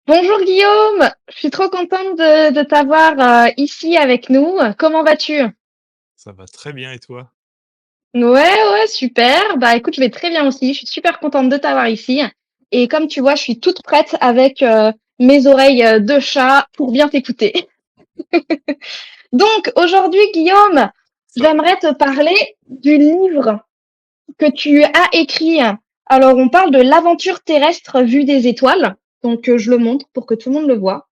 Bonjour Guillaume, je suis trop contente de t'avoir ici avec nous. Comment vas-tu? Ça va très bien et toi? Ouais, super. Bah écoute, je vais très bien aussi. Je suis super contente de t'avoir ici. Et comme tu vois, je suis toute prête avec mes oreilles de chat pour bien t'écouter. Donc aujourd'hui, Guillaume, Ça va. j'aimerais te parler du livre que tu as écrit. Alors, on parle de l'aventure terrestre vue des étoiles. Donc, je le montre pour que tout le monde le voit.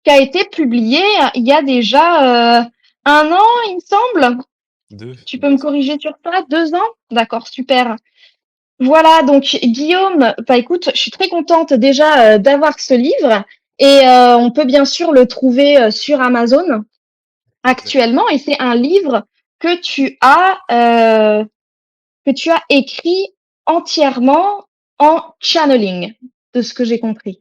Qui a été publié il y a déjà 1 an, il me semble. Deux, Tu peux me 2 ans. corriger sur ça? 2 ans? D'accord, super. Voilà, donc Guillaume, bah écoute, je suis très contente déjà d'avoir ce livre et on peut bien sûr le trouver sur Amazon Exact. actuellement et c'est un livre que tu as écrit entièrement en channeling, de ce que j'ai compris.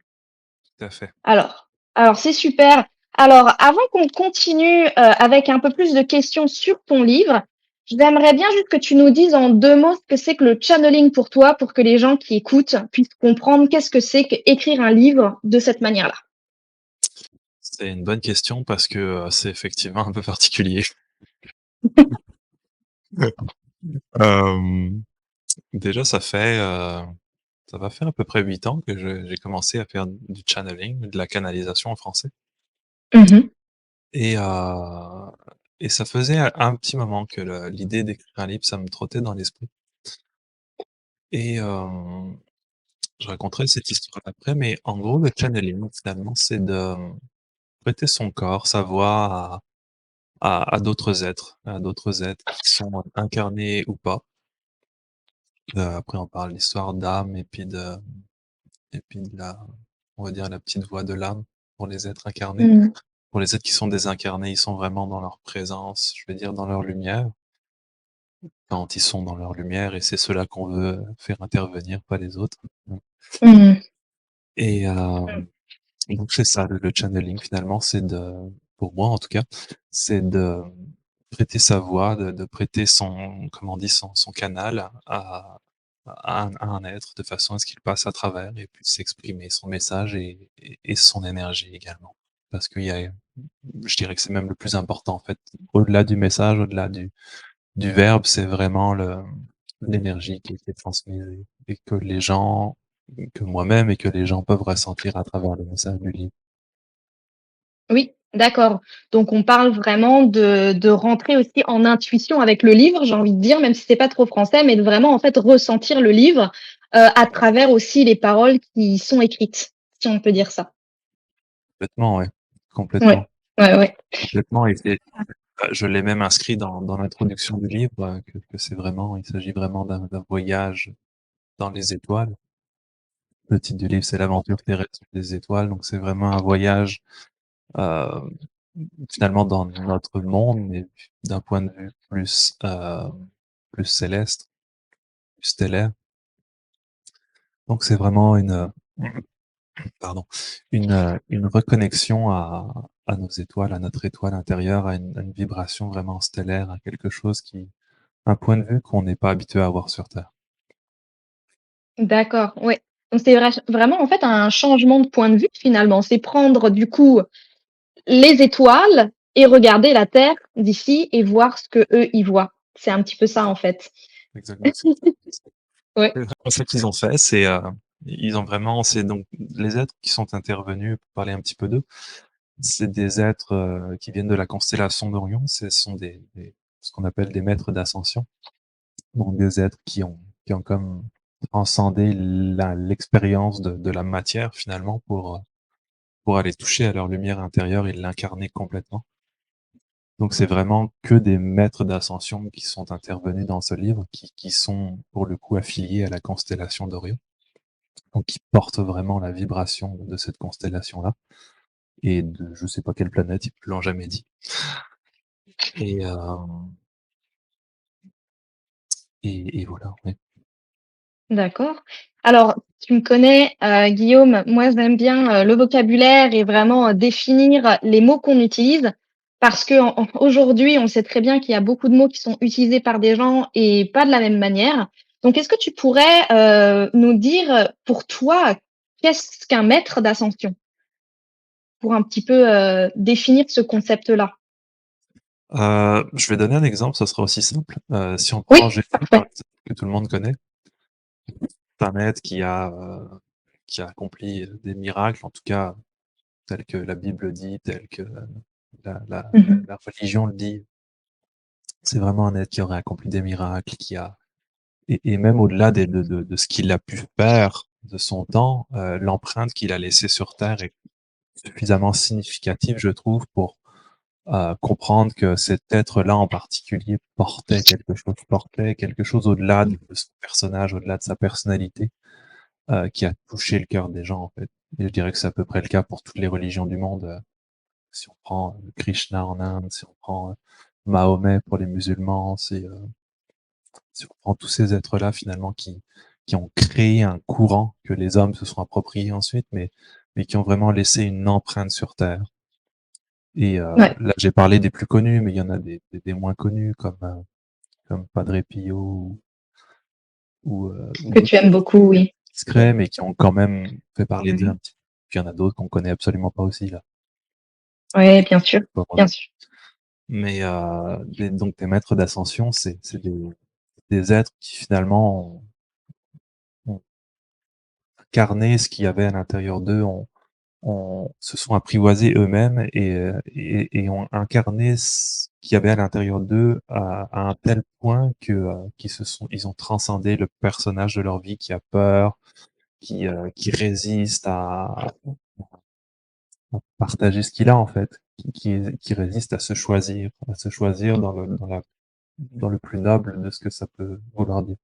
Tout à fait. Alors c'est super. Alors, avant qu'on continue avec un peu plus de questions sur ton livre, j'aimerais bien juste que tu nous dises en 2 mots ce que c'est que le channeling pour toi, pour que les gens qui écoutent puissent comprendre qu'est-ce que c'est qu'écrire un livre de cette manière-là. C'est une bonne question parce que, c'est effectivement un peu particulier. Hem, déjà ça va faire à peu près 8 ans que je j'ai commencé à faire du channeling, de la canalisation en français Mhm. et heu et ça faisait un petit moment que le l'idée d'écrire un livre, ça me trottait dans l'esprit et je raconterai cette histoire après, mais en gros, le channeling, finalement, c'est de prêter son corps, sa voix à d'autres êtres qui sont incarnés ou pas. Après on parle d'histoire d'âme et puis de la on va dire la petite voix de l'âme pour les êtres incarnés. Mhm. Pour les êtres qui sont désincarnés, ils sont vraiment dans leur présence, je vais dire dans leur lumière, quand ils sont dans leur lumière et c'est ceux-là qu'on veut faire intervenir, pas les autres. Mhm. Et donc c'est ça le channeling finalement, c'est de pour moi en tout cas, c'est de prêter sa voix, de prêter son comme on dit, son canal à un être de façon à ce qu'il passe à travers et puisse s'exprimer son message et son énergie également. Parce qu'il y a je dirais que c'est même le plus important en fait. Au-delà du message, au-delà du verbe, c'est vraiment le l'énergie qui est transmise et que les gens que moi-même et que les gens peuvent ressentir à travers le message du livre. Oui, d'accord. Donc on parle vraiment de rentrer aussi en intuition avec le livre, j'ai envie de dire, même si c'est pas trop français, mais de vraiment en fait ressentir le livre à travers aussi les paroles qui sont écrites, si on peut dire ça. Complètement, ouais. Ouais, Complètement. ouais. Complètement et je l'ai même inscrit dans l'introduction du livre, que c'est vraiment il s'agit vraiment d'un voyage dans les étoiles. Le titre du livre, c'est «L'aventure terrestre des étoiles», donc c'est vraiment un voyage, heu, finalement dans notre monde, mais d'un point de vue plus céleste, plus stellaire. Donc c'est vraiment pardon, une reconnexion à nos étoiles, à notre étoile intérieure, à une vibration vraiment stellaire, à quelque chose qui un point de vue qu'on n'est pas habitué à avoir sur Terre. D'accord, ouais. Donc c'est vraiment en fait un changement de point de vue finalement. C'est prendre du coup les étoiles et regarder la Terre d'ici et voir ce que eux y voient. C'est un petit peu ça en fait. Exactement, Ouais. c'est vraiment ça qu'ils ont fait, ils ont vraiment c'est donc les êtres qui sont intervenus, pour parler un petit peu d'eux, c'est des êtres, qui viennent de la constellation d'Orion. Ce sont des ce qu'on appelle des maîtres d'ascension, donc des êtres qui ont comme transcendé l'expérience de la matière finalement pour aller toucher à leur lumière intérieure et l'incarner complètement. Donc c'est vraiment que des maîtres d'ascension qui sont intervenus dans ce livre, qui sont pour le coup affiliés à la constellation d'Orion, donc qui portent vraiment la vibration de cette constellation-là et de je sais pas quelle planète, ils me l'ont jamais dit. Et et voilà, ouais. D'accord. Alors, tu me connais, Guillaume, moi j'aime bien le vocabulaire et vraiment définir les mots qu'on utilise parce que aujourd'hui, on sait très bien qu'il y a beaucoup de mots qui sont utilisés par des gens et pas de la même manière. Donc, est-ce que tu pourrais nous dire pour toi, qu'est-ce qu'un maître d'ascension? Pour un petit peu, définir ce concept-là. Je vais donner un exemple, ça sera aussi simple. Si on prend Oui, Jésus, par parfait. exemple, que tout le monde connaît, c'est un maître qui a accompli des miracles, en tout cas tels que la Bible dit, tels que Mmh. la religion le dit. C'est vraiment un être qui aurait accompli des miracles, qui a et même au-delà de ce qu'il a pu faire de son temps, l'empreinte qu'il a laissée sur terre est suffisamment significative, je trouve, pour comprendre que cet être-là en particulier portait quelque chose au-delà de son personnage, au-delà de sa personnalité, qui a touché le cœur des gens, en fait. Et je dirais que c'est à peu près le cas pour toutes les religions du monde. Si on prend Krishna en Inde, si on prend Mahomet pour les musulmans, si on prend tous ces êtres-là finalement qui ont créé un courant que les hommes se sont appropriés ensuite, mais qui ont vraiment laissé une empreinte sur Terre. Et Ouais, là, j'ai parlé des plus connus, mais il y en a des moins connus comme Padre Pio ou que d'autres tu aimes beaucoup, oui. discrets, mais qui ont quand même fait parler d'eux Mmh. un petit peu. Puis il y en a d'autres qu'on connaît absolument pas aussi là. Ouais, bien sûr, Pas bien vraiment. sûr. Mais donc tes maîtres d'ascension, c'est des êtres qui finalement ont incarné ce qu'il y avait à l'intérieur d'eux, se sont apprivoisés eux-mêmes et ont incarné ce qu'il y avait à l'intérieur d'eux à un tel point que ils ont transcendé le personnage de leur vie qui a peur, qui résiste à partager ce qu'il a en fait, qui résiste à se choisir dans le plus noble de ce que ça peut vouloir dire.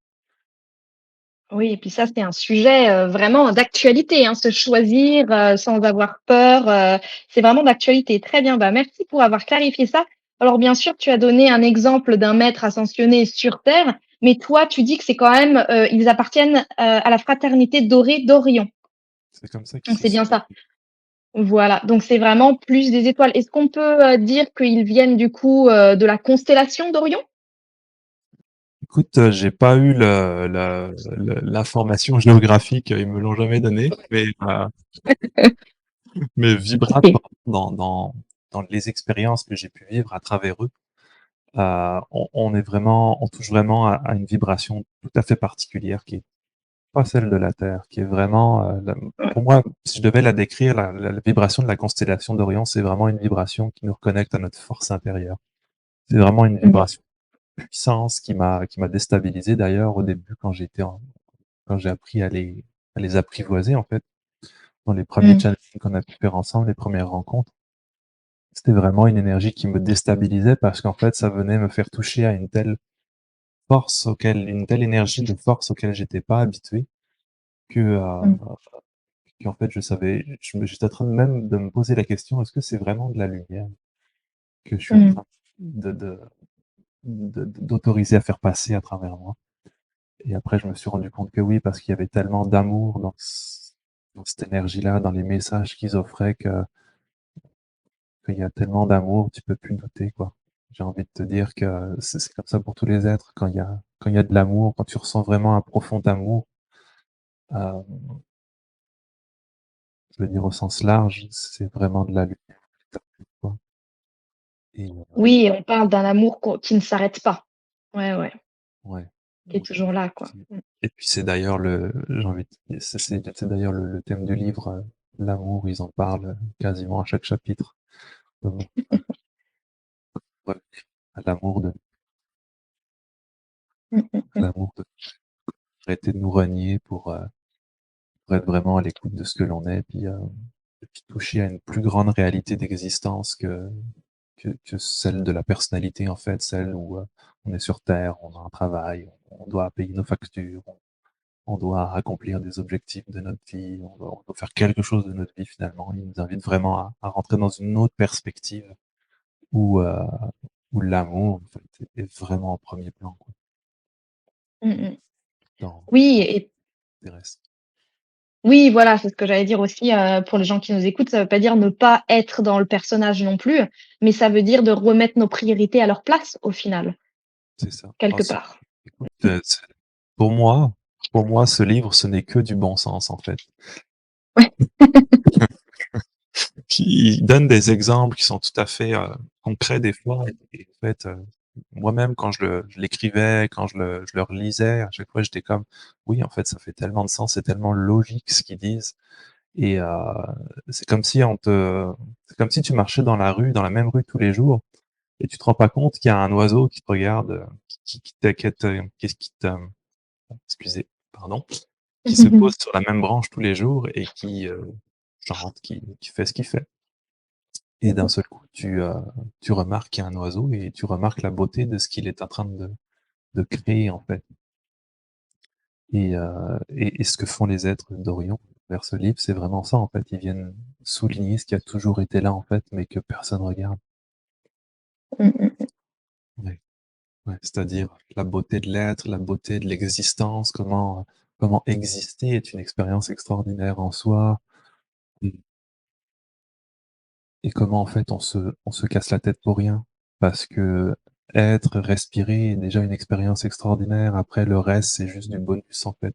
Oui et puis ça, c'est un sujet, vraiment d'actualité, hein, se choisir, sans avoir peur, c'est vraiment d'actualité. Très bien, bah, merci pour avoir clarifié ça. Alors bien sûr, tu as donné un exemple d'un maître ascensionné sur terre, mais toi, tu dis que c'est quand même, ils appartiennent, à la fraternité dorée d'Orion. C'est comme ça qu'ils Donc se c'est bien sont. ça? Voilà, donc c'est vraiment plus des étoiles. Est-ce qu'on peut, dire qu'ils viennent du coup, de la constellation d'Orion? Écoute, j'ai pas eu l'information géographique, ils me l'ont jamais donnée, mais OK. vibratoire dans les expériences que j'ai pu vivre à travers eux, on touche vraiment à une vibration tout à fait particulière qui est pas celle de la Terre, qui est vraiment, pour moi, si je devais la décrire, la vibration de la constellation d'Orion, c'est vraiment une vibration qui nous reconnecte à notre force intérieure. C'est vraiment une Mmh. vibration de puissance qui m'a déstabilisé d'ailleurs au début quand j'ai appris à les apprivoiser en fait, dans les premiers Mmh. challenges qu'on a pu faire ensemble, les premières rencontres. C'était vraiment une énergie qui me déstabilisait parce qu'en fait, ça venait me faire toucher à une telle énergie de force auquel j'étais pas habitué que, Mmh. qu'en fait, j'étais en train même de me poser la question, est-ce que c'est vraiment de la lumière que je suis en Mmh. train de, de, d'autoriser à faire passer à travers moi? Et après, je me suis rendu compte que oui, parce qu'il y avait tellement d'amour dans cette énergie-là, dans les messages qu'ils offraient qu'il y a tellement d'amour, tu peux plus douter, quoi. J'ai envie de te dire que c'est comme ça pour tous les êtres. Quand il y a de l'amour, quand tu ressens vraiment un profond amour, euh, je veux dire au sens large, c'est vraiment de la lumière, quoi. Et Oui et on parle d'un amour qui ne s'arrête pas. Ouais, ouais, ouais, qui est oui. toujours là, quoi. Mmh. Et puis c'est d'ailleurs j'ai envie de dire, c'est d'ailleurs le thème du livre, l'amour. Ils en parlent quasiment à chaque chapitre. Vraiment, revenir à Mmh mh, à mmh. l'amour de arrêter de nous renier pour être vraiment à l'écoute de ce que l'on est, et puis toucher à une plus grande réalité d'existence que celle de la personnalité, en fait, celle où on est sur Terre, on a un travail, on doit payer nos factures, on doit accomplir des objectifs de notre vie, on doit faire quelque chose de notre vie finalement. Il nous invite vraiment à rentrer dans une autre perspective où, où l'amour, en fait, est vraiment en premier plan, quoi, Mmh mh. dans, Oui dans et le reste. oui, voilà, c'est ce que j'allais dire aussi, pour les gens qui nous écoutent, ça veut pas dire ne pas être dans le personnage non plus, mais ça veut dire de remettre nos priorités à leur place, au final, C'est ça. quelque part. Écoute, pour moi, ce livre, ce n'est que du bon sens, en fait. Ouais. Qui donne des exemples qui sont tout à fait, concrets des fois et en fait, moi-même quand je l'écrivais, quand je le relisais, à chaque fois j'étais comme: «Oui, en fait, ça fait tellement de sens, c'est tellement logique ce qu'ils disent» et c'est comme si on te c'est comme si tu marchais dans la rue, dans la même rue tous les jours et tu te rends pas compte qu'il y a un oiseau qui te regarde, qui te excusez, pardon, qui se pose sur la même branche tous les jours et qui, chante, qui fait ce qu'il fait. Et d'un seul coup, tu remarques qu'il y a un oiseau et tu remarques la beauté de ce qu'il est en train de créer, en fait. Et ce que font les êtres d'Orion vers ce livre, c'est vraiment ça, en fait. Ils viennent souligner ce qui a toujours été là, en fait, mais que personne regarde. Mmh mh. Ouais, ouais, c'est-à-dire la beauté de l'être, la beauté de l'existence, comment exister est une expérience extraordinaire en soi, et et comment, en fait, on se casse la tête pour rien. Parce que être, respirer est déjà une expérience extraordinaire. Après, le reste, c'est juste du bonus, en fait.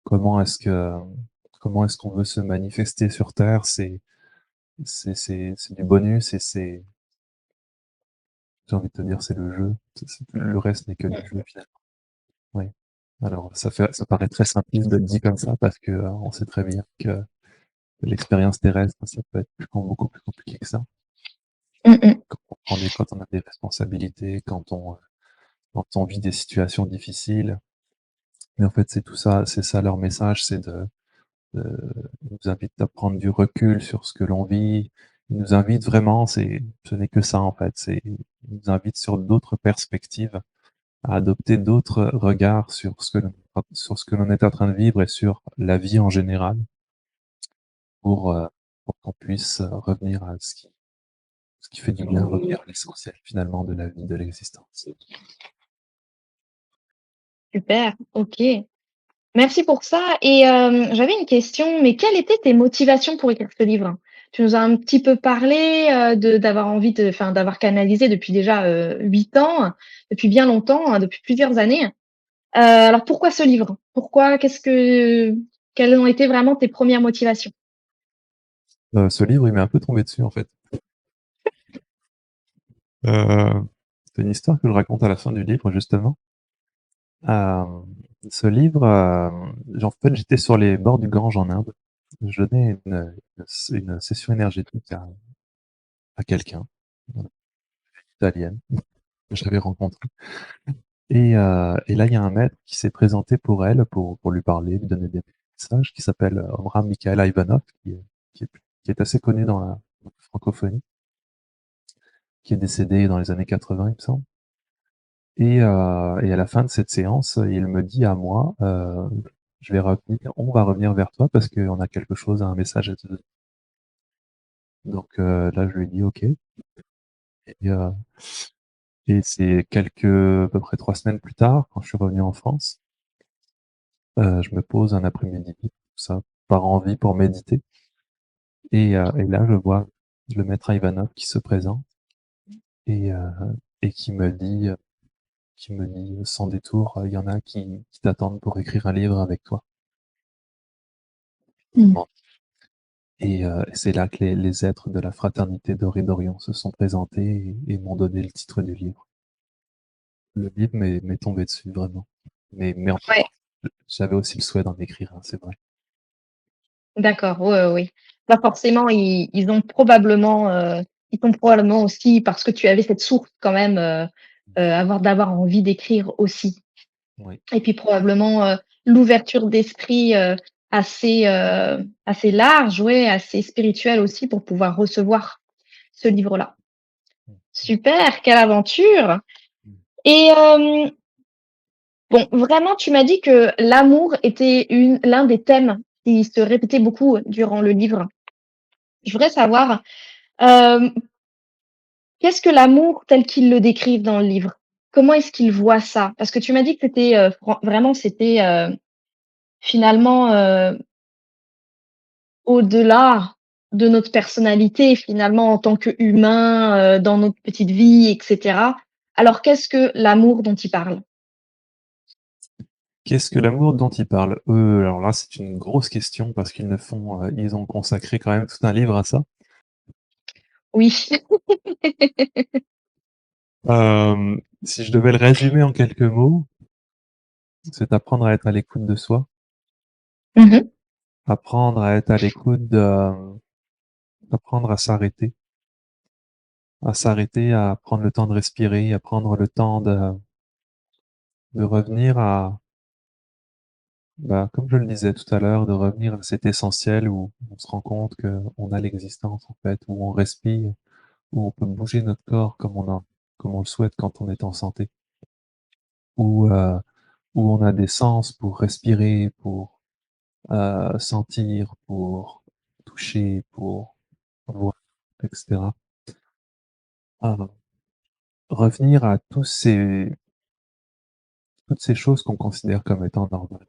Comment est-ce que comment est-ce qu'on veut se manifester sur terre? C'est du bonus et j'ai envie de te dire, c'est le jeu. Le reste n'est que du jeu, finalement. Oui. Alors ça paraît très simpliste de le dire comme ça parce que, on sait très bien que l'expérience terrestre, ça peut être beaucoup plus compliqué que ça. Mmh mh. Quand on a des responsabilités, quand on vit des situations difficiles. Mais en fait, c'est tout ça, c'est ça leur message, c'est de ils nous invitent à prendre du recul sur ce que l'on vit. Ils nous invitent vraiment, ce n'est que ça en fait, ils nous invitent sur d'autres perspectives, à adopter d'autres regards sur ce que l'on est en train de vivre et sur la vie en général pour, heu, pour qu'on puisse, revenir à ce qui fait du bien, revenir à l'essentiel finalement de la vie, de l'existence. Super, OK. Merci pour ça et j'avais une question, mais quelles étaient tes motivations pour écrire ce livre? Tu nous as un petit peu parlé, de d'avoir envie de enfin, d'avoir canalisé depuis déjà, 8 ans, depuis bien longtemps, hein, depuis plusieurs années. Alors pourquoi ce livre? Pourquoi? Quelles ont été vraiment tes premières motivations? Ce livre, il m'est un peu tombé dessus en fait. C'est une histoire que je raconte à la fin du livre justement. Ce livre, en fait, j'étais sur les bords du Gange en Inde. Je donnais une session énergétique à quelqu'un, voilà, italienne, que j'avais rencontrée et là, il y a un maître qui s'est présenté pour elle, pour lui parler, lui donner des messages, qui s'appelle Omram Mikhail Ivanov, qui est qui est assez connu dans la francophonie, qui est décédé dans les années 80, il me semble. Et à la fin de cette séance, il me dit à moi, on va revenir vers toi parce qu'on a quelque chose, un message à te donner. Donc là, je lui ai dit: «OK» et heu et c'est à peu près 3 semaines plus tard, quand je suis revenu en France, je me pose un après-midi, tout ça, par envie pour méditer et là, je vois le maître Ivanov qui se présente et heu et qui me dit: «Sans détour, il y en a qui t'attendent pour écrire un livre avec toi». Mmh. Et c'est là que les êtres de la fraternité Doré d'Orion se sont présentés et m'ont donné le titre du livre. Le livre m'est tombé dessus vraiment. Mais en même Ouais. temps, j'avais aussi le souhait d'en écrire un, c'est vrai. D'accord, ouais, ouais, oui. Bah, forcément, ils t'ont probablement aussi parce que tu avais cette source quand même, d'avoir envie d'écrire aussi Oui, et puis probablement, l'ouverture d'esprit, assez large, ouais, assez spirituelle aussi pour pouvoir recevoir ce livre-là. mmh, Super, quelle aventure mmh. et bon, vraiment, tu m'as dit que l'amour était l'un des thèmes qui se répétait beaucoup durant le livre. Je voudrais savoir, hem, qu'est-ce que l'amour tel qu'ils le décrivent dans le livre? Comment est-ce qu'ils voient ça? Parce que tu m'as dit que c'était, c'était, finalement, au-delà de notre personnalité, finalement, en tant qu'humain, dans notre petite vie et cetera. Alors qu'est-ce que l'amour dont ils parlent? Qu'est-ce que l'amour dont ils parlent? Alors là, c'est une grosse question parce ils ont consacré quand même tout un livre à ça. Oui. Si je devais le résumer en quelques mots, c'est apprendre à être à l'écoute de soi, Mmh. apprendre à être à l'écoute de apprendre à s'arrêter, à prendre le temps de respirer, à prendre le temps de revenir à, bah, comme je le disais tout à l'heure, de revenir à cet essentiel où on se rend compte qu'on a l'existence, en fait, où on respire, où on peut bouger notre corps comme on le souhaite quand on est en santé, où, heu, où on a des sens pour respirer, pour, sentir, pour toucher, pour voir, et cetera. Heu, Revenir à toutes ces choses qu'on considère comme étant normales.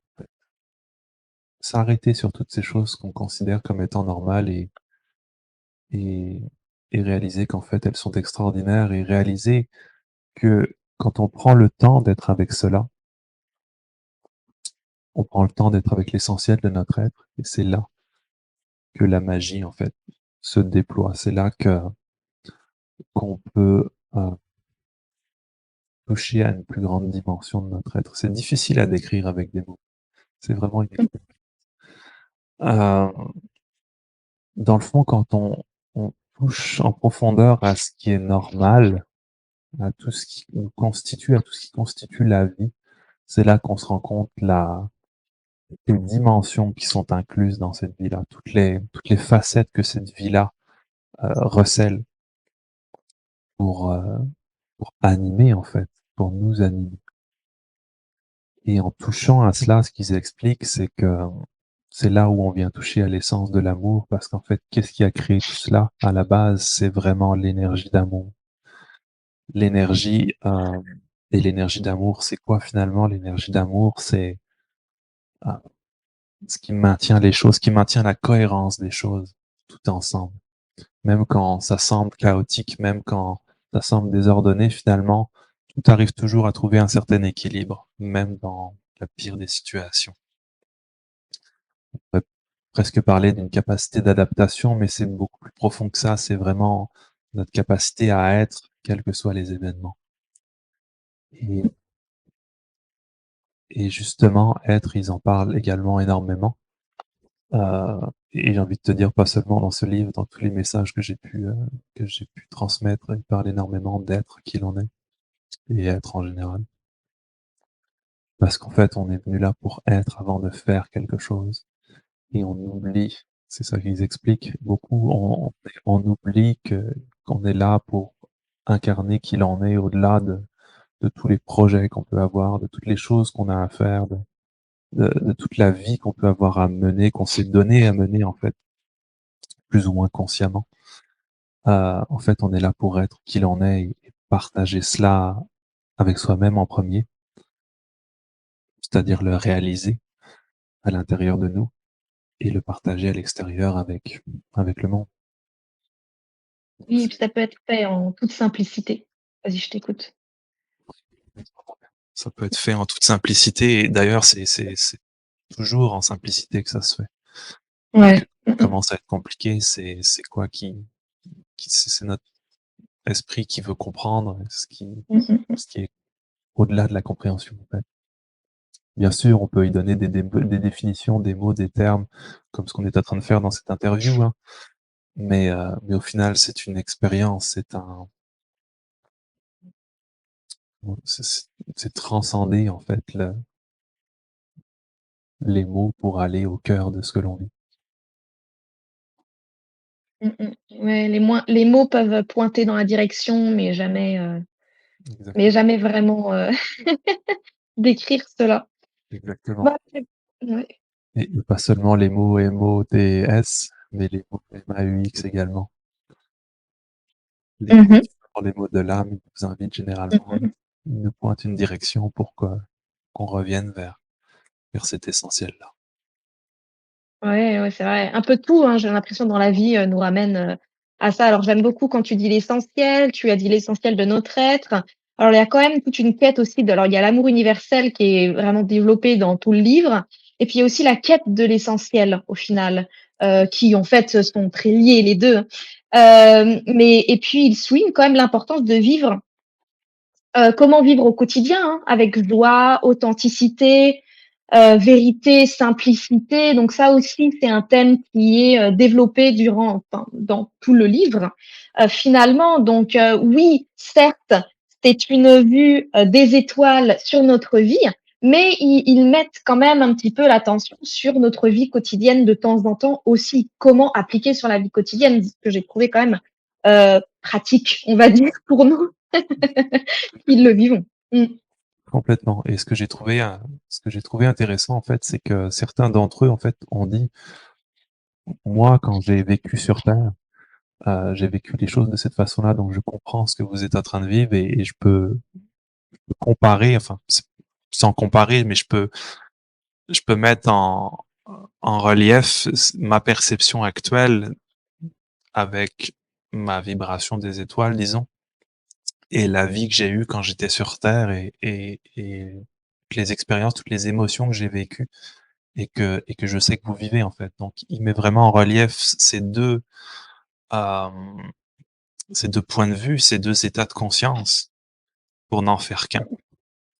S'arrêter sur toutes ces choses qu'on considère comme étant normales et et réaliser qu'en fait, elles sont extraordinaires et réaliser que quand on prend le temps d'être avec cela, on prend le temps d'être avec l'essentiel de notre être et c'est là que la magie, en fait, se déploie. C'est là que qu'on peut, toucher à une plus grande dimension de notre être. C'est difficile à décrire avec des mots. C'est vraiment une dans le fond, quand on touche en profondeur à ce qui est normal, à tout ce qui nous constitue, à tout ce qui constitue la vie, c'est là qu'on se rend compte les dimensions qui sont incluses dans cette vie-là, toutes les facettes que cette vie-là recèle pour, euh, pour animer en fait, pour nous animer. Et en touchant à cela, ce qu'ils expliquent, c'est que c'est là où on vient toucher à l'essence de l'amour, parce qu'en fait, qu'est-ce qui a créé tout cela? À la base, c'est vraiment l'énergie d'amour. L'énergie, et l'énergie d'amour, c'est quoi finalement? L'énergie d'amour, c'est euh, ce qui maintient les choses, qui maintient la cohérence des choses tout ensemble. Même quand ça semble chaotique, même quand ça semble désordonné, finalement, tout arrive toujours à trouver un certain équilibre, même dans la pire des situations. On pourrait presque parler d'une capacité d'adaptation, mais c'est beaucoup plus profond que ça. C'est vraiment notre capacité à être, quels que soient les événements. Et, et justement, être, ils en parlent également énormément. Et j'ai envie de te dire, pas seulement dans ce livre, dans tous les messages que j'ai pu transmettre, ils parlent énormément d'être qui l'on est et être en général. Parce qu'en fait, on est venu là pour être avant de faire quelque chose. Et on oublie, c'est ça qu'ils expliquent beaucoup, on oublie qu'on est là pour incarner qui l'on est au-delà de tous les projets qu'on peut avoir, de toutes les choses qu'on a à faire, de toute la vie qu'on peut avoir à mener, qu'on s'est donné à mener en fait, plus ou moins consciemment. En fait, on est là pour être qui l'on est et partager cela avec soi-même en premier, c'est-à-dire le réaliser à l'intérieur de nous et le partager à l'extérieur avec le monde. Oui, et puis ça peut être fait en toute simplicité. Vas-y, je t'écoute. Ça peut être fait en toute simplicité et d'ailleurs c'est toujours en simplicité que ça se fait. Que Ouais. ça commence à être compliqué, c'est quoi qui c'est notre esprit qui veut comprendre Mmh mh. ce qui est au-delà de la compréhension, en fait. Bien sûr, on peut y donner des définitions, des mots, des termes, comme ce qu'on est en train de faire dans cette interview, hein, mais au final, c'est une expérience, c'est transcender, en fait, les mots pour aller au cœur de ce que l'on vit. Mmh mh. Ouais, les mots peuvent pointer dans la direction, mais Exactement, jamais vraiment, décrire cela. exactement. Bah, c'est ouais. Et pas seulement les mots MOTS, mais les mots MAUX également. Les Mmh mots mh. qui sont les mots de l'âme, ils nous invitent Mmh généralement, mh. ils nous pointent une direction pour qu'on revienne vers cet essentiel-là. Ouais, ouais, c'est vrai. Un peu tout, hein, j'ai l'impression dans la vie, nous ramène, à ça. Alors j'aime beaucoup quand tu dis l'essentiel, tu as dit l'essentiel de notre être. Alors, il y a quand même toute une quête aussi alors il y a l'amour universel qui est vraiment développé dans tout le livre et puis il y a aussi la quête de l'essentiel au final, qui en fait, sont très liés les 2. Mais et puis il souligne quand même l'importance de vivre comment vivre au quotidien, hein, avec joie, authenticité, vérité, simplicité. Donc ça aussi, c'est un thème qui est, développé dans tout le livre, finalement. Donc oui, certes, c'est une vue, des étoiles sur notre vie, mais ils mettent quand même un petit peu l'attention sur notre vie quotidienne de temps en temps aussi. Comment appliquer sur la vie quotidienne, ce que j'ai trouvé quand même, pratique, on va dire, pour nous. Ils le vivons. Mmh. Complètement. Et ce que j'ai trouvé intéressant, en fait, c'est que certains d'entre eux, en fait, ont dit, moi, quand j'ai vécu sur Terre, j'ai vécu les choses de cette façon-là, donc je comprends ce que vous êtes en train de vivre et je peux comparer, enfin, sans comparer, mais je peux mettre en relief ma perception actuelle avec ma vibration des étoiles, disons, et la vie que j'ai eue quand j'étais sur Terre et les expériences, toutes les émotions que j'ai vécues et que je sais que vous vivez, en fait. Donc, il met vraiment en relief euh, ces deux points de vue, ces deux états de conscience pour n'en faire qu'un.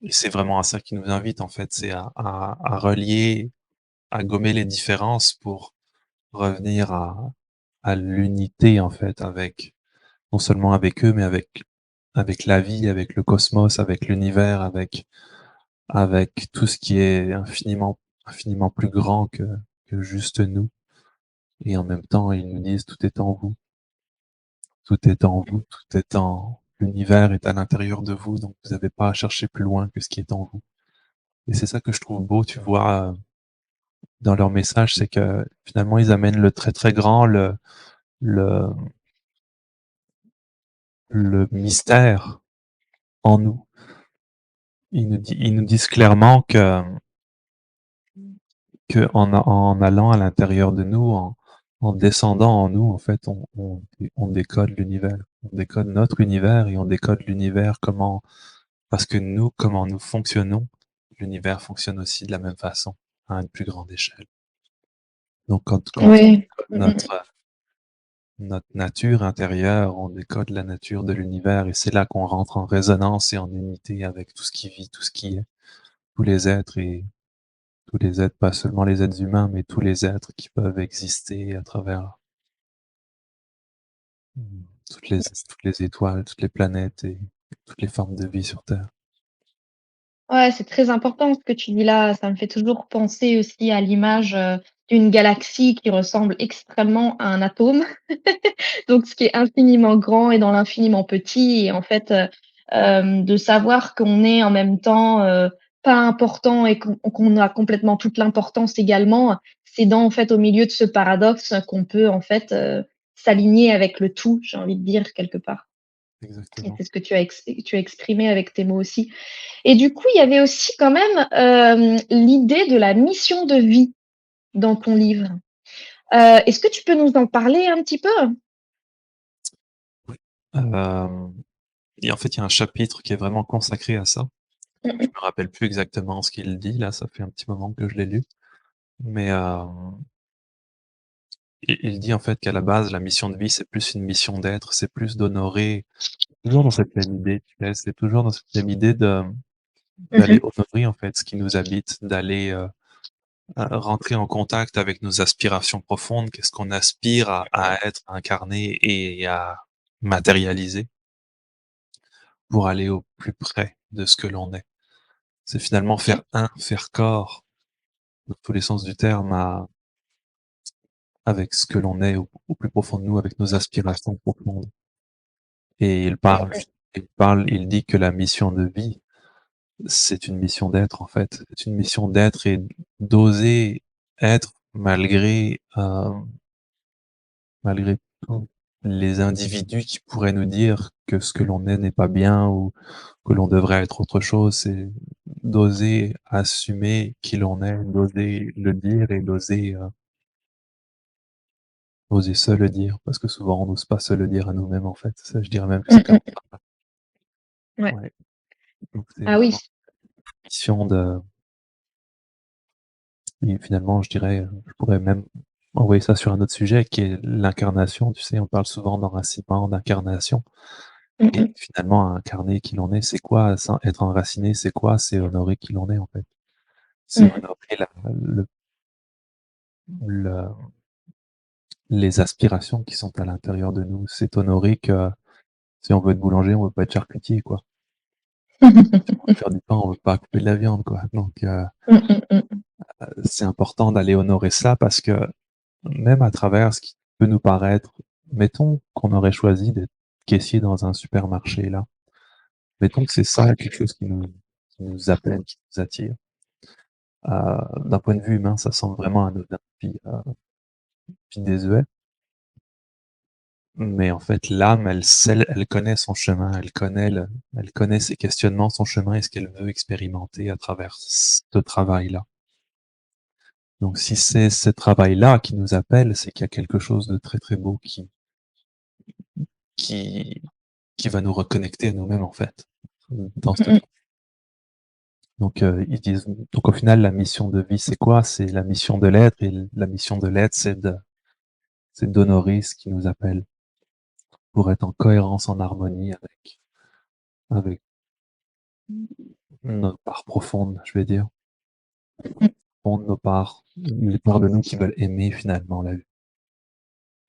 Et c'est vraiment à ça qu'il nous invite, en fait, c'est à relier, à gommer les différences pour revenir à l'unité, en fait, avec, non seulement avec eux, mais avec la vie, avec le cosmos, avec l'univers, avec tout ce qui est infiniment plus grand que juste nous. Et en même temps, ils nous disent tout est en vous. Tout est en vous, tout est en, l'univers est à l'intérieur de vous, donc vous n'avez pas à chercher plus loin que ce qui est en vous. Et c'est ça que je trouve beau, tu vois, dans leur message, c'est que finalement ils amènent le très très grand, le, le mystère en nous. Ils nous disent clairement que en allant à l'intérieur de nous, en descendant en nous, en fait, on décode l'univers. On décode notre univers et on décode l'univers parce que nous, comment nous fonctionnons, l'univers fonctionne aussi de la même façon, à une plus grande échelle. Donc, quand on Oui. décode Mmh mh. notre nature intérieure, on décode la nature de l'univers et c'est là qu'on rentre en résonance et en unité avec tout ce qui vit, tout ce qui est, tous les êtres et tous les êtres, pas seulement les êtres humains, mais tous les êtres qui peuvent exister à travers toutes les étoiles, toutes les planètes et toutes les formes de vie sur Terre. Ouais, c'est très important ce que tu dis là. Ça me fait toujours penser aussi à l'image, d'une galaxie qui ressemble extrêmement à un atome. Donc ce qui est infiniment grand et dans l'infiniment petit et en fait, de savoir qu'on est en même temps, pas important et qu'on a complètement toute l'importance également, c'est dans en fait, au milieu de ce paradoxe qu'on peut en fait, s'aligner avec le tout, j'ai envie de dire quelque part et Exactement. c'est ce que tu as exprimé avec tes mots aussi et du coup, il y avait aussi quand même, l'idée de la mission de vie dans ton livre. Est-ce que tu peux nous en parler un petit peu? Oui. Et en fait, il y a un chapitre qui est vraiment consacré à ça. Mmh Je mh. me rappelle plus exactement ce qu'il dit, là, ça fait un petit moment que je l'ai lu. Mais il dit en fait qu'à la base, la mission de vie, c'est plus une mission d'être, c'est plus d'honorer, toujours dans cette même idée, tu sais, c'est toujours dans cette même idée d'aller Mmh. honorer en fait ce qui nous habite, d'aller rentrer en contact avec nos aspirations profondes, qu'est-ce qu'on aspire à être, à incarner et à matérialiser pour aller au plus près de ce que l'on est. C'est finalement faire un, faire corps, dans tous les sens du terme, avec ce que l'on est au plus profond de nous, avec nos aspirations profondes. Et Mmh. il dit que la mission de vie, c'est une mission d'être, en fait. C'est une mission d'être et d'oser être malgré tous les individus qui pourraient nous dire que ce que l'on est n'est pas bien ou que l'on devrait être autre chose. C'est d'oser assumer qui l'on est, d'oser le dire et oser se le dire, parce que souvent on n'ose pas se le dire à nous-mêmes, en fait. Ça, je dirais même que c'est Mmh comme mh. Ouais. ouais. Donc c'est Ah oui. vraiment une mission de et finalement, je dirais, je pourrais même envoyer ça sur un autre sujet qui est l'incarnation. Tu sais, on parle souvent d'enracinement, d'incarnation Mmh et mh. finalement incarner qui l'on est, c'est quoi? S'en être enraciné, c'est quoi? C'est honorer qui l'on est, en fait. C'est Mmh. honorer le les aspirations qui sont à l'intérieur de nous. C'est honorer que si on veut être boulanger, on veut pas être charcutier, quoi. Si on veut faire du pain, on veut pas couper de la viande, quoi. Donc, Mmh mh, mmh. c'est important d'aller honorer ça parce que même à travers ce qui peut nous paraître, mettons qu'on aurait choisi d'être caissier dans un supermarché là. Mettons que c'est ça quelque chose qui nous appelle, qui nous attire. D'un point de vue humain, ça semble vraiment anodin, puis désuet. Mais en fait, l'âme, elle connaît son chemin, elle connaît ses questionnements, son chemin et ce qu'elle veut expérimenter à travers ce travail-là. Donc si c'est ce travail-là qui nous appelle, c'est qu'il y a quelque chose de très très beau qui, qui va nous reconnecter à nous-mêmes en fait. Dans Mmh cette... mh. Donc ils disent, donc au final, la mission de vie, c'est quoi? C'est la mission de l'être et la mission de l'être, c'est d'honorer ce qui nous appelle pour être en cohérence, en harmonie avec nos parts profondes, je vais dire. Mmh. Profondes, nos parts, les parts de nous qui veulent aimer finalement la vie.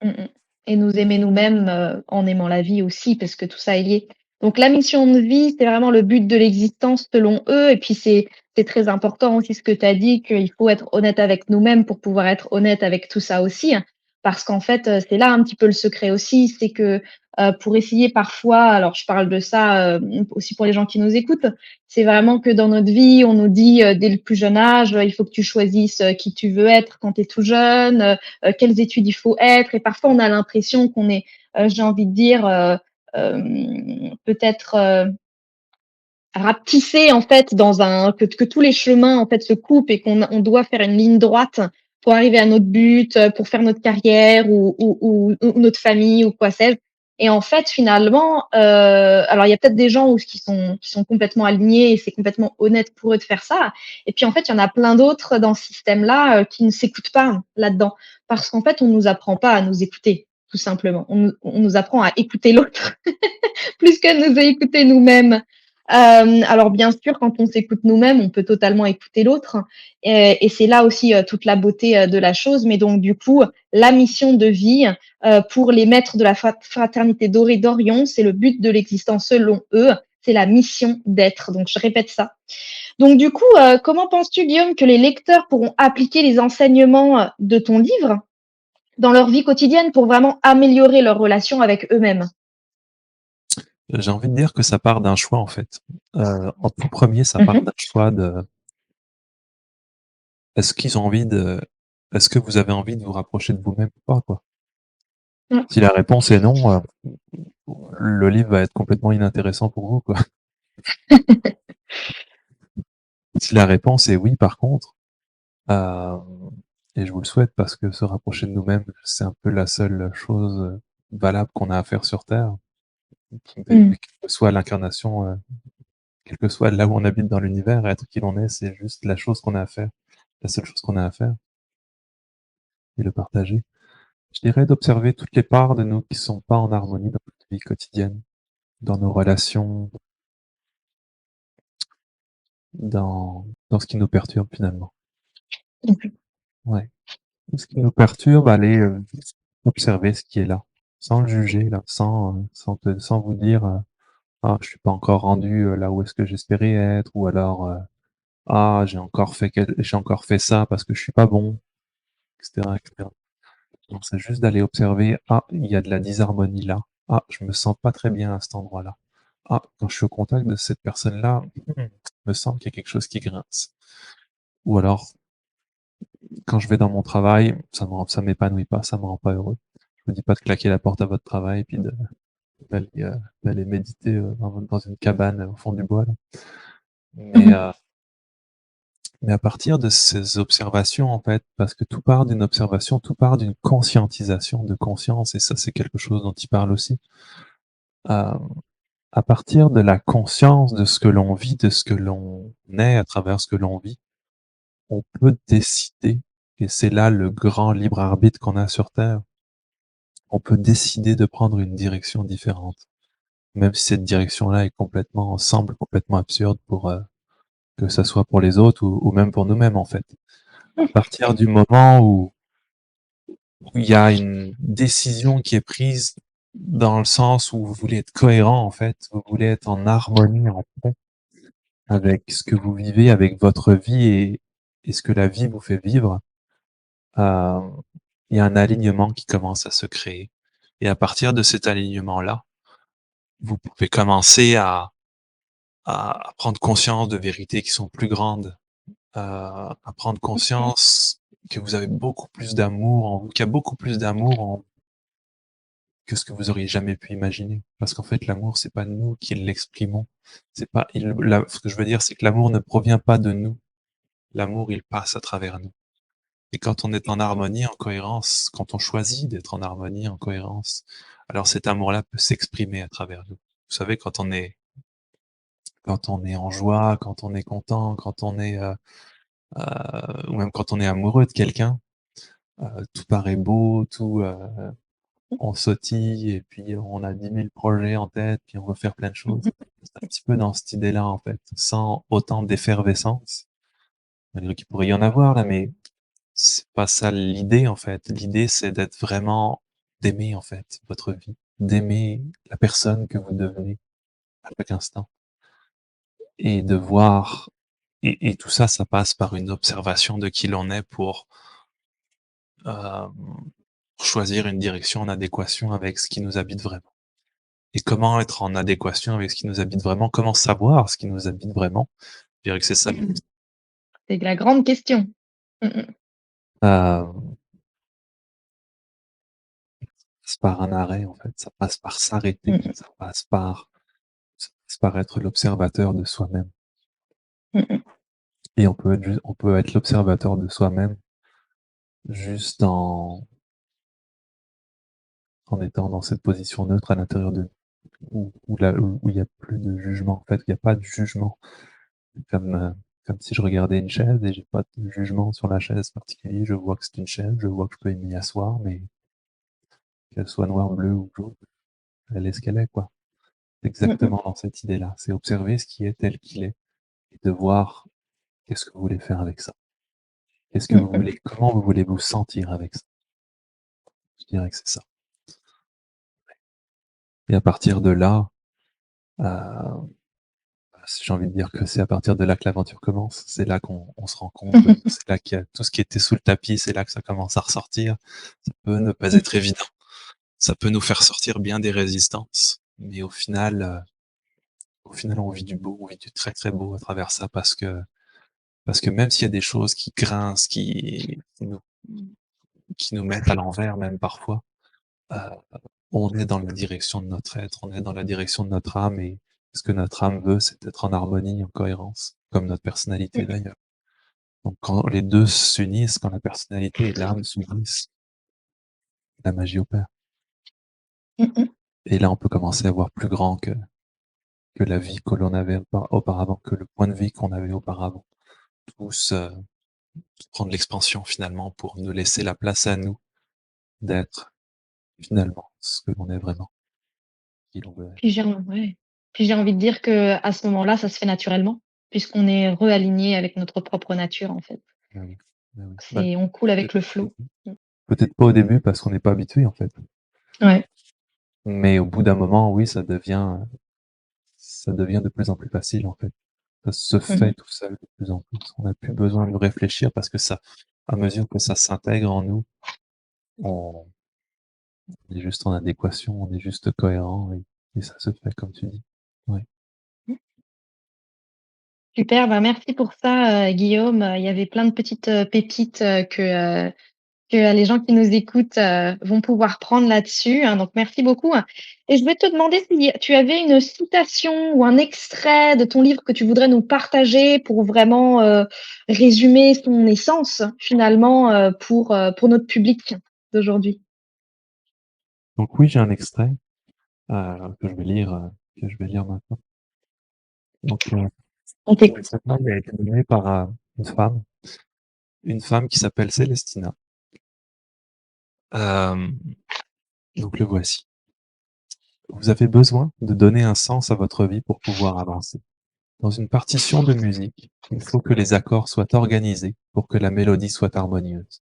Mmh mh. Et nous aimer nous-mêmes, en aimant la vie aussi, parce que tout ça est lié. Donc la mission de vie, c'est vraiment le but de l'existence selon eux et puis c'est très important aussi ce que tu as dit, qu'il faut être honnête avec nous-mêmes pour pouvoir être honnête avec tout ça aussi. Parce qu'en fait, c'est là un petit peu le secret aussi, c'est que, pour essayer parfois alors je parle de ça, aussi pour les gens qui nous écoutent, c'est vraiment que dans notre vie, on nous dit, dès le plus jeune âge, «Il faut que tu choisisses, qui tu veux être quand tu es tout jeune», quelles études il faut être. Et parfois, on a l'impression qu'on est, j'ai envie de dire, peut-être rapetisser en fait dans un que tous les chemins en fait se coupent et qu'on doit faire une ligne droite pour arriver à notre but, pour faire notre carrière ou notre famille ou quoi sais-je. Et en fait, finalement, alors il y a peut-être des gens où qui sont complètement alignés et c'est complètement honnête pour eux de faire ça. Et puis en fait, il y en a plein d'autres dans ce système-là, qui ne s'écoutent pas là-dedans. Parce qu'en fait, on nous apprend pas à nous écouter, tout simplement. On nous apprend à écouter l'autre plus qu'à nous écouter nous-mêmes. Alors bien sûr, quand on s'écoute nous-mêmes, on peut totalement écouter l'autre et c'est là aussi, toute la beauté, de la chose. Mais donc du coup, la mission de vie, pour les maîtres de la fraternité dorée d'Orion, c'est le but de l'existence selon eux, c'est la mission d'être. Donc je répète ça. Donc du coup, comment penses-tu, Guillaume, que les lecteurs pourront appliquer les enseignements, de ton livre dans leur vie quotidienne pour vraiment améliorer leur relation avec eux-mêmes? J'ai envie de dire que ça part d'un choix en fait. En tout premier, ça part Mmh. d'un choix de est-ce qu'ils ont envie de est-ce que vous avez envie de vous rapprocher de vous-même ou pas, quoi? Mmh. Si la réponse est non, le livre va être complètement inintéressant pour vous, quoi. Si la réponse est oui, par contre, heu et je vous le souhaite parce que se rapprocher de nous-mêmes, c'est un peu la seule chose, valable qu'on a à faire sur terre. Mais Mmh. quelle que soit l'incarnation, quel que soit là où on habite dans l'univers, être qui l'on est, c'est juste la chose qu'on a à faire, la seule chose qu'on a à faire et le partager. Je dirais d'observer toutes les parts de nous qui sont pas en harmonie dans notre vie quotidienne, dans nos relations, dans ce qui nous perturbe finalement. Mmh. Ouais. Tout ce qui nous perturbe, aller, observer ce qui est là, sans le juger là, sans vous dire, «Ah, je suis pas encore rendu, là où est-ce que j'espérais être» ou alors, «Ah, j'ai encore fait ça parce que je suis pas bon» et cetera et cetera. Donc c'est juste d'aller observer: «Ah, il y a de la disharmonie là. Ah, je me sens pas très bien à cet endroit-là. Ah, quand je suis au contact de cette personne-là, je me sens qu'il y a quelque chose qui grince». Ou alors, quand je vais dans mon travail, ça m'épanouit pas, ça me rend pas heureux. Je vous dis pas de claquer la porte à votre travail, puis d'aller, d'aller méditer, dans une cabane au fond du bois là. Mais, Mmh. heu, mais à partir de ces observations, en fait, parce que tout part d'une observation, tout part d'une conscientisation de conscience et ça, c'est quelque chose dont il parle aussi. Heu, à partir de la conscience de ce que l'on vit, de ce que l'on est à travers ce que l'on vit, on peut décider, et c'est là le grand libre arbitre qu'on a sur Terre, on peut décider de prendre une direction différente. Même si cette direction-là est semble complètement absurde que ça soit pour les autres ou même pour nous-mêmes, en fait. À partir du moment où il y a une décision qui est prise dans le sens où vous voulez être cohérent, en fait, vous voulez être en harmonie, en paix avec ce que vous vivez, avec votre vie et ce que la vie vous fait vivre, euh, il y a un alignement qui commence à se créer. Et à partir de cet alignement-là, vous pouvez commencer à prendre conscience de vérités qui sont plus grandes, à prendre conscience que vous avez beaucoup plus d'amour en vous, qu'il y a beaucoup plus d'amour en que ce que vous auriez jamais pu imaginer. Parce qu'en fait, l'amour, c'est pas nous qui l'exprimons. C'est pas, ce que je veux dire, c'est que l'amour ne provient pas de nous. L'amour, il passe à travers nous. Et quand on est en harmonie, en cohérence, quand on choisit d'être en harmonie, en cohérence, alors cet amour-là peut s'exprimer à travers nous. Vous savez, quand on est en joie, quand on est content, quand on est, ou même quand on est amoureux de quelqu'un, tout paraît beau, on sautille et puis on a 10 000 projets en tête, puis on veut faire plein de choses. C'est un petit peu dans cette idée-là, en fait, sans autant d'effervescence. Malgré qu'il pourrait y en avoir, là, mais c'est pas ça l'idée, en fait. L'idée, c'est d'être vraiment, d'aimer, en fait, votre vie, d'aimer la personne que vous devenez à chaque instant. Et de voir, et tout ça, ça passe par une observation de qui l'on est euh, pour choisir une direction en adéquation avec ce qui nous habite vraiment. Et comment être en adéquation avec ce qui nous habite vraiment? Comment savoir ce qui nous habite vraiment? Je dirais que c'est ça. C'est la grande question. Mmh mh. Ça passe par un arrêt, en fait. Ça passe par s'arrêter. Mmh mh. Ça passe par être l'observateur de soi-même. Mmh mh. Et on peut être l'observateur de soi-même juste en étant dans cette position neutre à l'intérieur de nous, où il y a plus de jugement, en fait, il n'y a pas de jugement. Comme, comme si je regardais une chaise et j'ai pas de jugement sur la chaise particulier, je vois que c'est une chaise, je vois que je peux m'y asseoir, mais qu'elle soit noire, bleue ou jaune, elle est ce qu'elle est, quoi. C'est Mmh mh. exactement dans cette idée-là. C'est observer ce qui est tel qu'il est et de voir qu'est-ce que vous voulez faire avec ça. Qu'est-ce que Mmh vous mh. voulez, comment vous voulez vous sentir avec ça. Je dirais que c'est ça. Et à partir de là, euh, j'ai envie de dire que c'est à partir de là que l'aventure commence. C'est là qu'on se rend compte de tout. C'est là qu'il y a tout ce qui était sous le tapis. C'est là que ça commence à ressortir. Ça peut ne pas être évident. Ça peut nous faire sortir bien des résistances. Mais au final, on vit du beau, on vit du très très beau à travers ça parce que même s'il y a des choses qui grincent, qui nous mettent à l'envers même parfois, euh, on est dans la direction de notre être, on est dans la direction de notre âme et ce que notre âme veut, c'est être en harmonie, en cohérence, comme notre personnalité d'ailleurs. Donc quand les deux s'unissent, quand la personnalité et l'âme s'unissent, la magie opère. Mmh mh. Et là, on peut commencer à voir plus grand que la vie que l'on avait auparavant, que le point de vie qu'on avait auparavant. Tous prendre l'expansion finalement pour nous laisser la place à nous d'être finalement ce que l'on est vraiment, qui l'on veut être. Ouais. Puis j'ai envie de dire qu'à ce moment-là, ça se fait naturellement, puisqu'on est réaligné avec notre propre nature, en fait. Ah oui, ah oui. Bah, C'est on coule avec peut-être le pas au flot. début. Mmh. Peut-être pas au début parce qu'on n'est pas habitué en fait. Ouais. Mais au bout d'un moment, oui, ça devient de plus en plus facile en fait. Ça se Mmh fait mh. tout seul de plus en plus. On n'a plus besoin de réfléchir parce que ça, à mesure que ça s'intègre en nous, on est juste en adéquation, on est juste cohérent et ça se fait comme tu dis. Ouais. Super, bah, merci pour ça, Guillaume. Il y avait plein de petites, pépites, que les gens qui nous écoutent, vont pouvoir prendre là-dessus, hein, donc merci beaucoup, hein. Et je vais te demander si tu avais une citation ou un extrait de ton livre que tu voudrais nous partager pour vraiment, résumer son essence finalement, pour notre public d'aujourd'hui? Donc oui, j'ai un extrait que je vais lire. que je vais lire maintenant. Donc, On t'écoute. cette note a été donnée par une femme qui s'appelle Célestina. Euh, donc le voici. Vous avez besoin de donner un sens à votre vie pour pouvoir avancer. Dans une partition de musique, il faut que les accords soient organisés pour que la mélodie soit harmonieuse.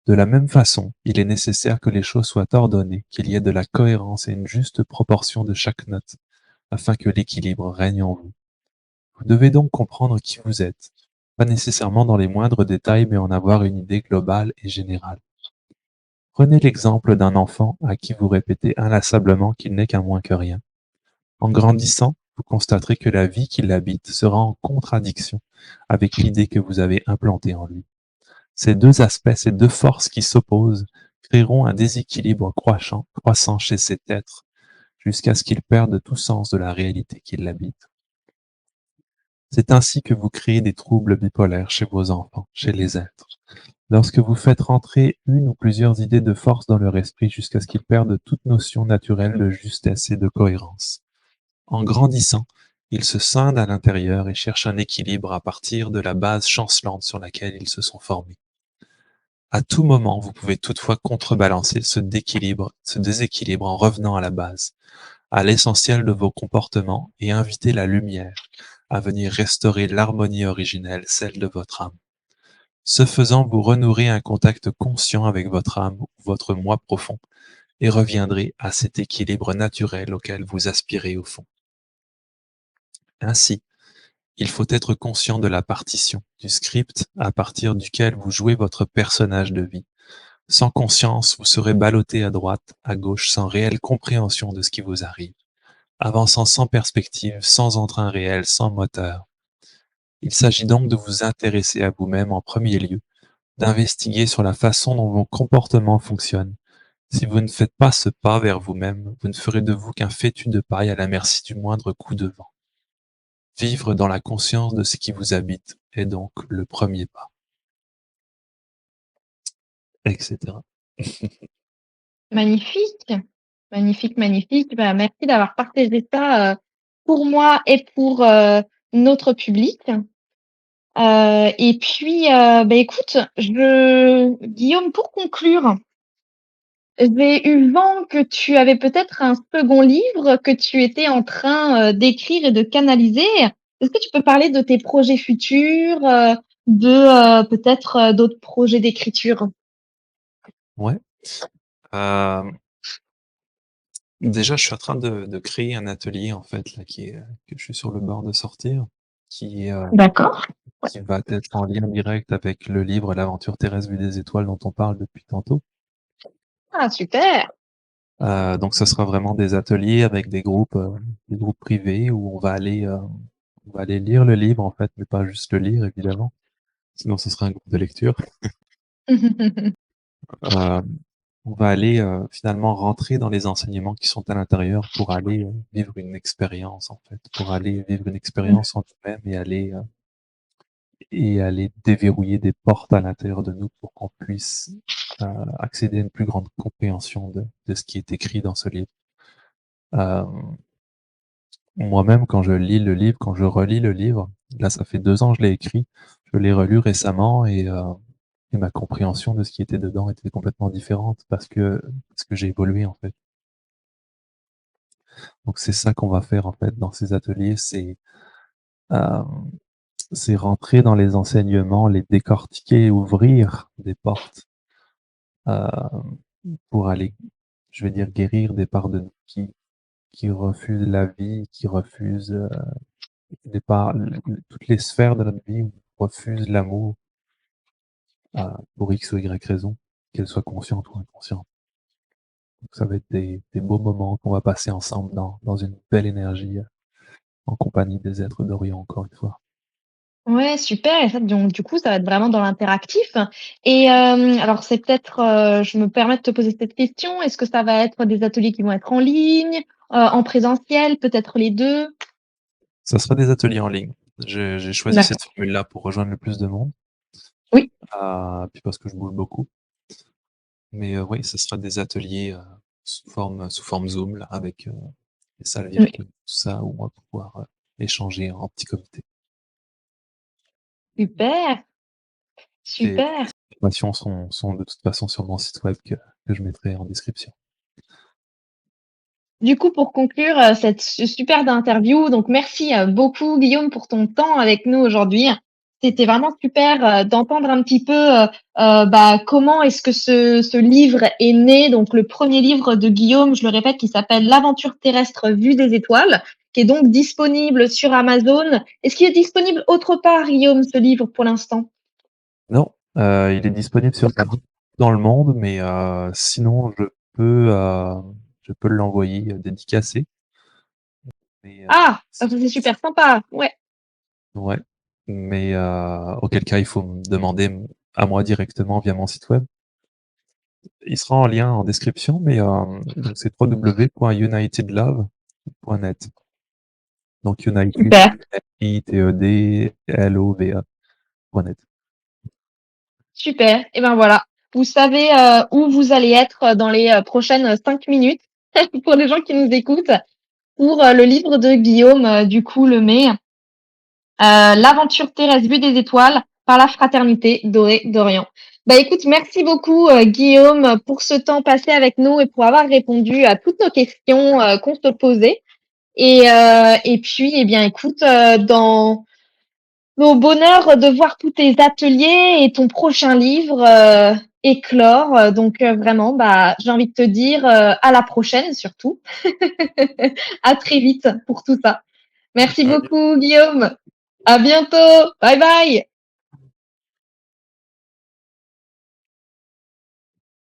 De la même façon, il est nécessaire que les choses soient ordonnées, qu'il y ait de la cohérence et une juste proportion de chaque note, afin que l'équilibre règne en vous. Vous devez donc comprendre qui vous êtes, pas nécessairement dans les moindres détails, mais en avoir une idée globale et générale. Prenez l'exemple d'un enfant à qui vous répétez inlassablement qu'il n'est qu'un moins que rien. En grandissant, vous constaterez que la vie qui l'habite sera en contradiction avec l'idée que vous avez implantée en lui. Ces deux aspects, ces deux forces qui s'opposent, créeront un déséquilibre croissant chez cet être, jusqu'à ce qu'il perde tout sens de la réalité qui l'habite. C'est ainsi que vous créez des troubles bipolaires chez vos enfants, chez les êtres. Lorsque vous faites rentrer une ou plusieurs idées de force dans leur esprit jusqu'à ce qu'ils perdent toute notion naturelle de justesse et de cohérence. En grandissant, ils se scindent à l'intérieur et cherchent un équilibre à partir de la base chancelante sur laquelle ils se sont formés. À tout moment, vous pouvez toutefois contrebalancer ce déséquilibre en revenant à la base, à l'essentiel de vos comportements et inviter la lumière à venir restaurer l'harmonie originelle, celle de votre âme. Ce faisant, vous renourrez un contact conscient avec votre âme ou votre moi profond et reviendrez à cet équilibre naturel auquel vous aspirez au fond. Ainsi, il faut être conscient de la partition, du script à partir duquel vous jouez votre personnage de vie. Sans conscience, vous serez ballotté à droite, à gauche, sans réelle compréhension de ce qui vous arrive, avançant sans perspective, sans entrain réel, sans moteur. Il s'agit donc de vous intéresser à vous-même en premier lieu, d'investiguer sur la façon dont vos comportements fonctionnent. Si vous ne faites pas ce pas vers vous-même, vous ne ferez de vous qu'un fétu de paille à la merci du moindre coup de vent. Vivre dans la conscience de ce qui vous habite est donc le premier pas, etc. Magnifique, magnifique, magnifique. Bah, merci d'avoir partagé ça pour moi et pour notre public. Et puis, bah, écoute, Guillaume, pour conclure, j'ai eu vent que tu avais peut-être un second livre que tu étais en train d'écrire et de canaliser. Est-ce que tu peux parler de tes projets futurs, de peut-être d'autres projets d'écriture? Ouais. Euh, Déjà, je suis en train de créer un atelier en fait là que je suis sur le bord de sortir, qui D'accord. qui va être en lien direct avec le livre L'aventure terrestre vue des étoiles dont on parle depuis tantôt. Ah, super. Donc, ce sera vraiment des ateliers avec des groupes privés où on va aller lire le livre en fait, mais pas juste le lire évidemment. Sinon, ce sera un groupe de lecture. Euh, on va aller finalement rentrer dans les enseignements qui sont à l'intérieur pour aller vivre une expérience en fait, pour aller vivre une expérience en nous-mêmes et aller déverrouiller des portes à l'intérieur de nous pour qu'on puisse accéder à une plus grande compréhension de ce qui est écrit dans ce livre. Euh, Moi-même, quand je lis le livre, quand je relis le livre, là, ça fait 2 ans que je l'ai écrit, je l'ai relu récemment et ma compréhension de ce qui était dedans était complètement différente parce que j'ai évolué en fait. Donc c'est ça qu'on va faire en fait dans ces ateliers, euh, c'est rentrer dans les enseignements, les décortiquer, ouvrir des portes euh, pour aller, je vais dire, guérir des parts de nous qui refusent la vie, qui refusent toutes les sphères de notre vie où on refuse l'amour pour X ou Y raison, qu'elle soit consciente ou inconsciente. Donc, ça va être des beaux moments qu'on va passer ensemble dans une belle énergie en compagnie des êtres d'Orient, encore une fois. Ouais, super. Et ça, donc, du coup, ça va être vraiment dans l'interactif. Et alors, c'est peut-être, je me permets de te poser cette question. Est-ce que ça va être des ateliers qui vont être en ligne, en présentiel, peut-être les deux? Ça sera des ateliers en ligne. J'ai choisi cette D'accord. formule-là pour rejoindre le plus de monde, Oui. puis parce que je bouge beaucoup. Mais oui, ce sera des ateliers sous forme Zoom, là, avec les salles Oui. virtuelles, tout ça, où on va pouvoir échanger en petit comité. Super, Et toutes super. les informations sont de toute façon sur mon site web que je mettrai en description. Du coup, pour conclure cette superbe interview, donc merci beaucoup Guillaume pour ton temps avec nous aujourd'hui. C'était vraiment super d'entendre un petit peu comment est-ce que ce livre est né. Donc le premier livre de Guillaume, je le répète, qui s'appelle L'aventure terrestre vue des étoiles, qui est donc disponible sur Amazon. Est-ce qu'il est disponible autre part, Guillaume, ce livre pour l'instant? Non, il est disponible sur dans le monde, mais sinon je peux l'envoyer dédicacé. Mais Ah, ça c'est super sympa. Ouais, ouais, mais auquel cas il faut me demander à moi directement via mon site web. Il sera en lien en description, mais donc c'est www.unitedlove.net. Donc United, super. ITEDLOVA.net. Super. Et ben voilà. Vous savez où vous allez être dans les prochaines 5 minutes pour les gens qui nous écoutent pour le livre de Guillaume du coup Lemay, L'aventure terrestre vue des étoiles par la fraternité dorée d'Orient. Bah écoute, merci beaucoup Guillaume pour ce temps passé avec nous et pour avoir répondu à toutes nos questions qu'on se posait. Et puis, eh bien, écoute, dans au bonheur de voir tous tes ateliers et ton prochain livre éclore. Donc vraiment, bah, j'ai envie de te dire à la prochaine surtout. À très vite pour tout ça. Merci Ok. beaucoup Guillaume. À bientôt. Bye bye.